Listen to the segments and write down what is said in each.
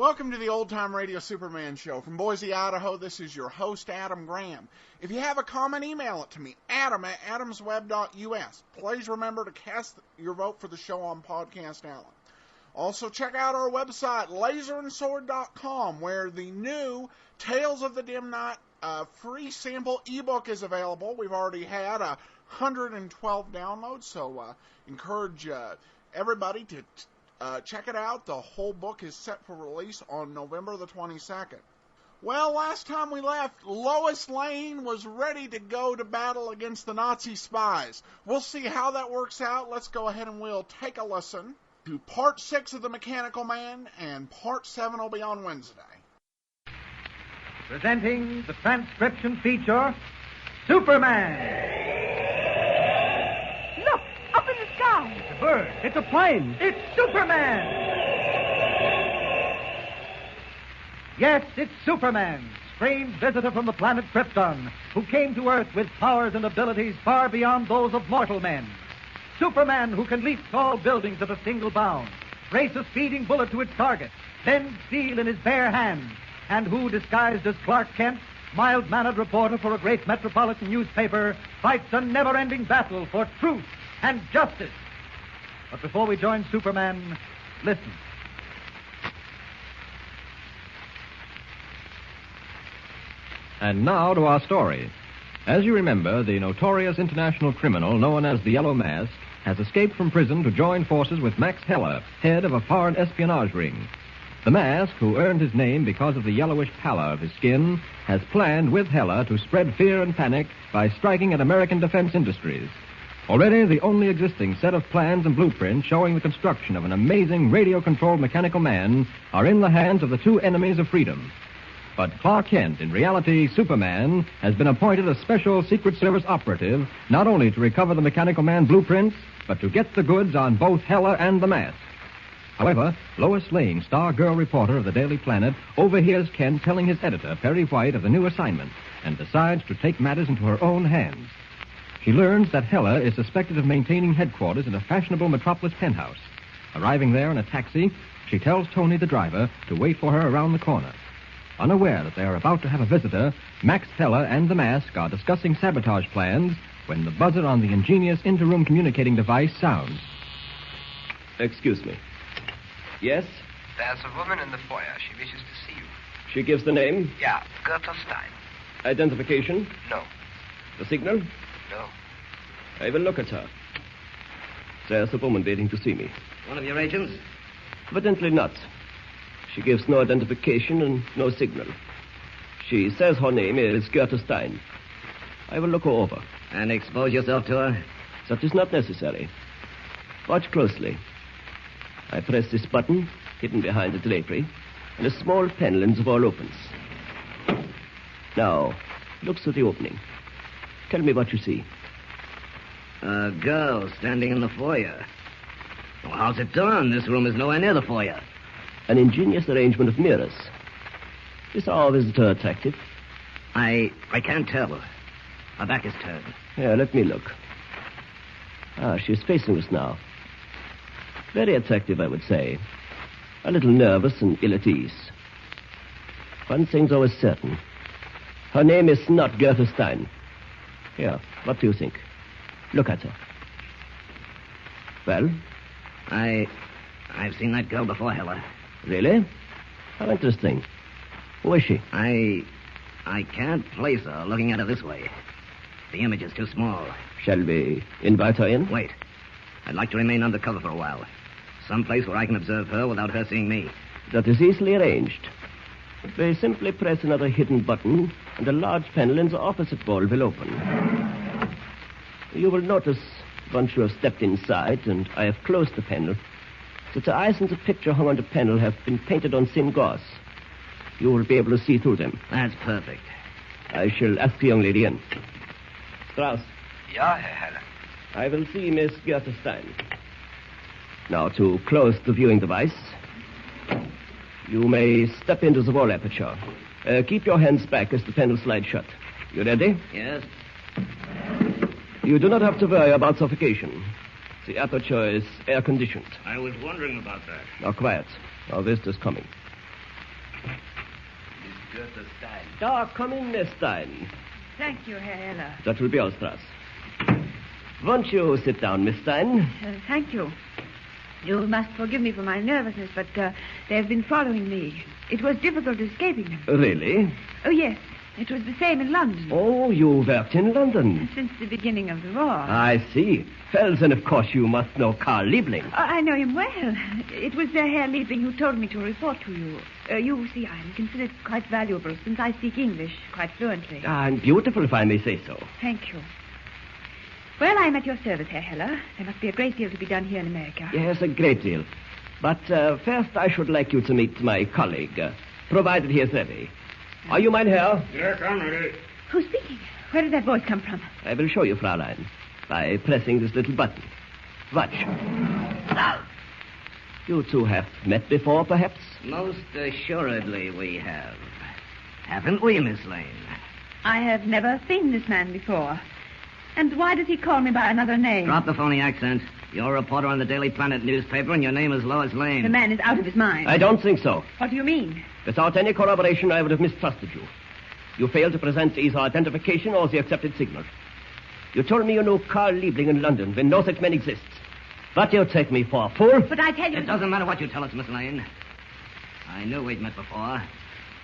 Welcome to the Old Time Radio Superman Show. From Boise, Idaho, this is your host, Adam Graham. If you have a comment, email it to me, adam@adamsweb.us. Please remember to cast your vote for the show on Podcast Alley. Also, check out our website, laserandsword.com, where the new Tales of the Dim Night free sample ebook is available. We've already had 112 downloads, so encourage everybody to check it out. The whole book is set for release on November the 22nd. Well, last time we left, Lois Lane was ready to go to battle against the Nazi spies. We'll see how that works out. Let's go ahead and we'll take a listen to Part 6 of The Mechanical Man, and Part 7 will be on Wednesday. Presenting the transcription feature, Superman. Look, up in the sky. It's a bird. It's a plane. It's Superman. Yes, it's Superman, strange visitor from the planet Krypton, who came to Earth with powers and abilities far beyond those of mortal men. Superman, who can leap tall buildings at a single bound, race a speeding bullet to its target, bend steel in his bare hands, and who, disguised as Clark Kent, mild-mannered reporter for a great metropolitan newspaper, fights a never-ending battle for truth and justice. But before we join Superman, listen. And now to our story. As you remember, the notorious international criminal known as the Yellow Mask has escaped from prison to join forces with Max Heller, head of a foreign espionage ring. The Mask, who earned his name because of the yellowish pallor of his skin, has planned with Heller to spread fear and panic by striking at American defense industries. Already, the only existing set of plans and blueprints showing the construction of an amazing radio-controlled mechanical man are in the hands of the two enemies of freedom. But Clark Kent, in reality Superman, has been appointed a special Secret Service operative, not only to recover the mechanical man blueprints, but to get the goods on both Heller and the Mask. However, Lois Lane, star girl reporter of the Daily Planet, overhears Kent telling his editor, Perry White, of the new assignment, and decides to take matters into her own hands. She learns that Heller is suspected of maintaining headquarters in a fashionable metropolis penthouse. Arriving there in a taxi, she tells Tony, the driver, to wait for her around the corner. Unaware that they are about to have a visitor, Max Heller and the Mask are discussing sabotage plans when the buzzer on the ingenious interroom communicating device sounds. Excuse me. Yes? There's a woman in the foyer. She wishes to see you. She gives the name? Yeah, Gertrude Stein. Identification? No. The signal? No. I will look at her. There's a woman waiting to see me. One of your agents? Evidently not. She gives no identification and no signal. She says her name is Gertrude Stein. I will look her over. And expose yourself to her? That is not necessary. Watch closely. I press this button, hidden behind the drapery, and a small panel in the wall opens. Now, look through the opening. Tell me what you see. A girl standing in the foyer. Well, how's it done? This room is nowhere near the foyer. An ingenious arrangement of mirrors. Is our visitor attractive? I can't tell. Her back is turned. Yeah, let me look. She's facing us now. Very attractive, I would say. A little nervous and ill at ease. One thing, though, is certain. Her name is not Gertrude Stein. Here, what do you think? Look at her. Well? I've seen that girl before, Heller. Really? How interesting. Who is she? I can't place her looking at her this way. The image is too small. Shall we invite her in? Wait. I'd like to remain undercover for a while. Someplace where I can observe her without her seeing me. That is easily arranged. We simply press another hidden button, and a large panel in the opposite wall will open. You will notice, once you have stepped inside, and I have closed the panel, that the eyes in the picture hung on the panel have been painted on thin gauze. You will be able to see through them. That's perfect. I shall ask the young lady in. Strauss. Ja, Herr Heller. I will see Miss Gertrude Stein. Now, to close the viewing device, you may step into the wall aperture. Keep your hands back as the panel slides shut. You ready? Yes. You do not have to worry about suffocation. The aperture is air-conditioned. I was wondering about that. Now, quiet. Our visitor's coming. Mr. Stein. Come in, Miss Stein. Thank you, Herr Heller. That will be all, Strauss. Won't you sit down, Miss Stein? Thank you. You must forgive me for my nervousness, but they have been following me. It was difficult escaping them. Really? Oh, yes. It was the same in London. Oh, you worked in London. Since the beginning of the war. I see. Well, then, of course, you must know Karl Liebling. I know him well. It was Herr Liebling who told me to report to you. You see, I am considered quite valuable since I speak English quite fluently. And beautiful, if I may say so. Thank you. Well, I am at your service, Herr Heller. There must be a great deal to be done here in America. Yes, a great deal. But first, I should like you to meet my colleague, provided he is ready. Are you mine, Herr? Yes, I'm ready. Who's speaking? Where did that voice come from? I will show you, Fraulein, by pressing this little button. Watch. You two have met before, perhaps? Most assuredly we have. Haven't we, Miss Lane? I have never seen this man before. And why does he call me by another name? Drop the phony accent. You're a reporter on the Daily Planet newspaper, and your name is Lois Lane. The man is out of his mind. I don't think so. What do you mean? Without any corroboration, I would have mistrusted you. You failed to present either identification or the accepted signal. You told me you knew Karl Liebling in London when no such man exists. But you take me for a fool. But I tell you... It doesn't matter what you tell us, Miss Lane. I knew we'd met before.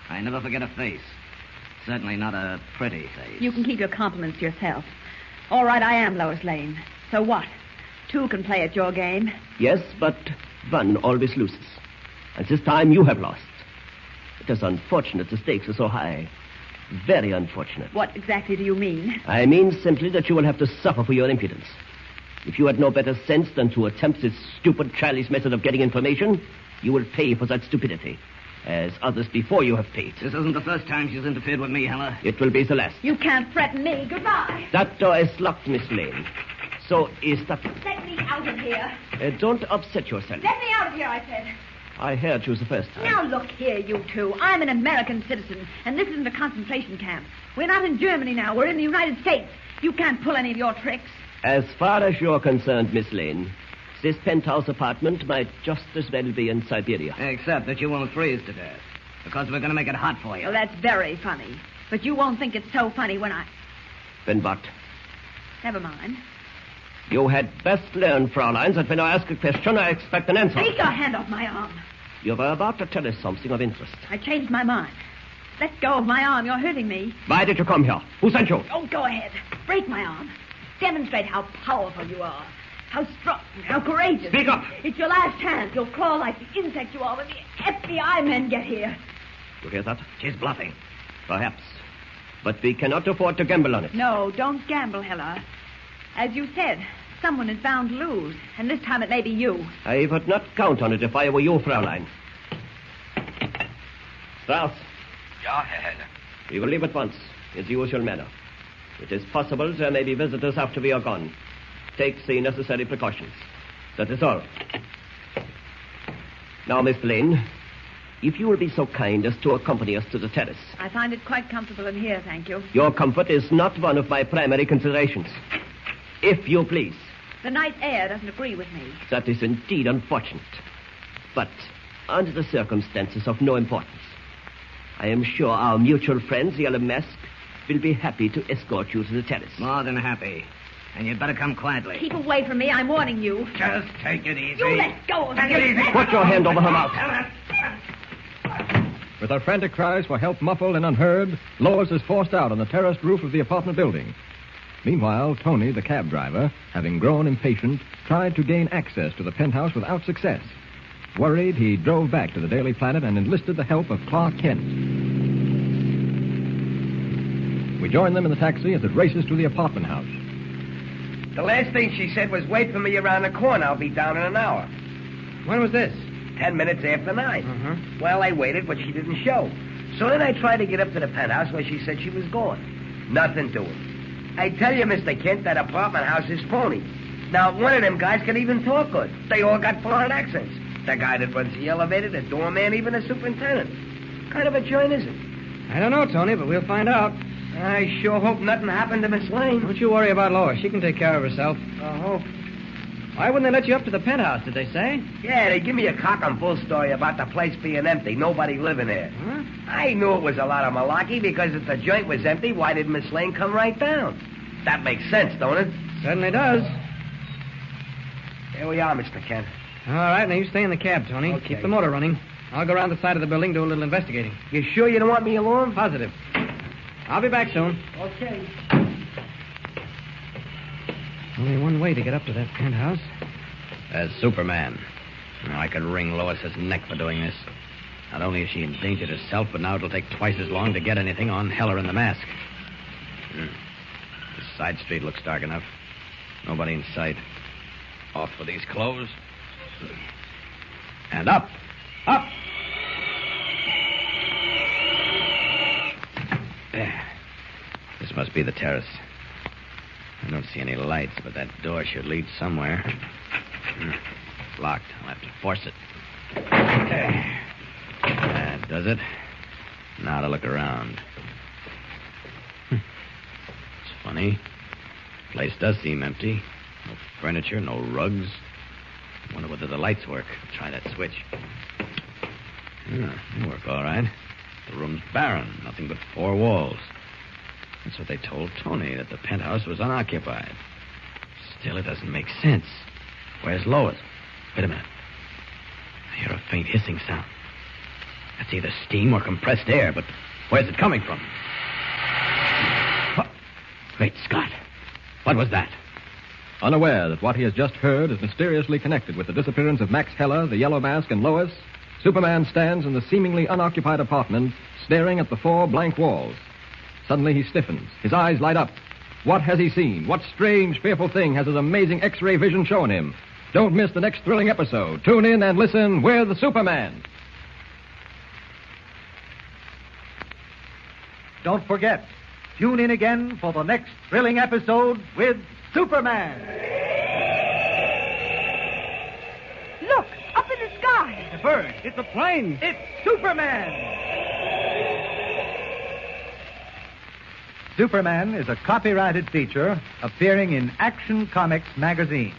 I never forget a face. Certainly not a pretty face. You can keep your compliments to yourself. All right, I am Lois Lane. So what? Two can play at your game. Yes, but one always loses. And this time you have lost. It is unfortunate the stakes are so high. Very unfortunate. What exactly do you mean? I mean simply that you will have to suffer for your impudence. If you had no better sense than to attempt this stupid, childish method of getting information, you will pay for that stupidity, as others before you have paid. This isn't the first time she's interfered with me, Heller. It will be the last. You can't threaten me. Goodbye. That door is locked, Miss Lane. So is that... Let me out of here. Don't upset yourself. Let me out of here, I said. I heard you the first time. Now look here, you two. I'm an American citizen, and this isn't a concentration camp. We're not in Germany now. We're in the United States. You can't pull any of your tricks. As far as you're concerned, Miss Lane, this penthouse apartment might just as well be in Siberia. Except that you won't freeze to death. Because we're going to make it hot for you. Well, that's very funny. But you won't think it's so funny when I... Then what? Never mind. You had best learn, Fraulein, that when I ask a question, I expect an answer. Take your hand off my arm. You were about to tell us something of interest. I changed my mind. Let go of my arm. You're hurting me. Why did you come here? Who sent you? Oh, go ahead. Break my arm. Demonstrate how powerful you are. How strong, how courageous. Speak up. It's your last chance. You'll crawl like the insect you are when the FBI men get here. You hear that? She's bluffing. Perhaps. But we cannot afford to gamble on it. No, don't gamble, Heller. As you said, someone is bound to lose. And this time it may be you. I would not count on it if I were you, Fraulein. Strauss, Ja, Herr Heller. we will leave at once, in the usual manner. It is possible there may be visitors after we are gone. Take the necessary precautions. That is all. Now, Miss Lane, if you will be so kind as to accompany us to the terrace. I find it quite comfortable in here, thank you. Your comfort is not one of my primary considerations. If you please. The night air doesn't agree with me. That is indeed unfortunate. But under the circumstances of no importance, I am sure our mutual friends, the Yellow Mask, will be happy to escort you to the terrace. More than happy. And you'd better come quietly. Keep away from me, I'm warning you. Just take it easy. You let go of me. Take it easy. Put your hand over her mouth. With her frantic cries for help muffled and unheard, Lois is forced out on the terraced roof of the apartment building. Meanwhile, Tony, the cab driver, having grown impatient, tried to gain access to the penthouse without success. Worried, he drove back to the Daily Planet and enlisted the help of Clark Kent. We join them in the taxi as it races to the apartment house. The last thing she said was, wait for me around the corner. I'll be down in an hour. When was this? 10 minutes after 9. Well, I waited, but she didn't show. So then I tried to get up to the penthouse where she said she was going. Nothing doing. I tell you, Mr. Kent, that apartment house is phony. Now, one of them guys can even talk good. They all got foreign accents. The guy that runs the elevator, the doorman, even the superintendent. What kind of a joint is it? I don't know, Tony, but we'll find out. I sure hope nothing happened to Miss Lane. Don't you worry about Lois. She can take care of herself. I hope. Why wouldn't they let you up to the penthouse, did they say? Yeah, they give me a cock and bull story about the place being empty, nobody living there. Huh? I knew it was a lot of malarkey because if the joint was empty, why did Miss Lane come right down? That makes sense, don't it? Certainly does. Here we are, Mr. Kent. All right, now you stay in the cab, Tony. Okay. Keep the motor running. I'll go around the side of the building, do a little investigating. You sure you don't want me along? Positive. I'll be back soon. Okay. Only one way to get up to that penthouse. As Superman. Now, I could wring Lois's neck for doing this. Not only has she endangered herself, but now it'll take twice as long to get anything on Heller and the mask. This side street looks dark enough. Nobody in sight. Off with these clothes. And up. Up! There. This must be the terrace. I don't see any lights, but that door should lead somewhere. It's locked. I'll have to force it. There. That does it. Now to look around. It's funny. The place does seem empty. No furniture, no rugs. I wonder whether the lights work. Try that switch. Yeah, they work all right. The room's barren. Nothing but four walls. That's what they told Tony, that the penthouse was unoccupied. Still, it doesn't make sense. Where's Lois? Wait a minute. I hear a faint hissing sound. That's either steam or compressed air, but where's it coming from? What? Great Scott. What was that? Unaware that what he has just heard is mysteriously connected with the disappearance of Max Heller, the Yellow Mask, and Lois, Superman stands in the seemingly unoccupied apartment, staring at the four blank walls. Suddenly he stiffens. His eyes light up. What has he seen? What strange, fearful thing has his amazing X-ray vision shown him? Don't miss the next thrilling episode. Tune in and listen with Superman. Don't forget, tune in again for the next thrilling episode with Superman. Look, up in the sky. It's a bird. It's a plane. It's Superman. Superman is a copyrighted feature appearing in Action Comics magazine.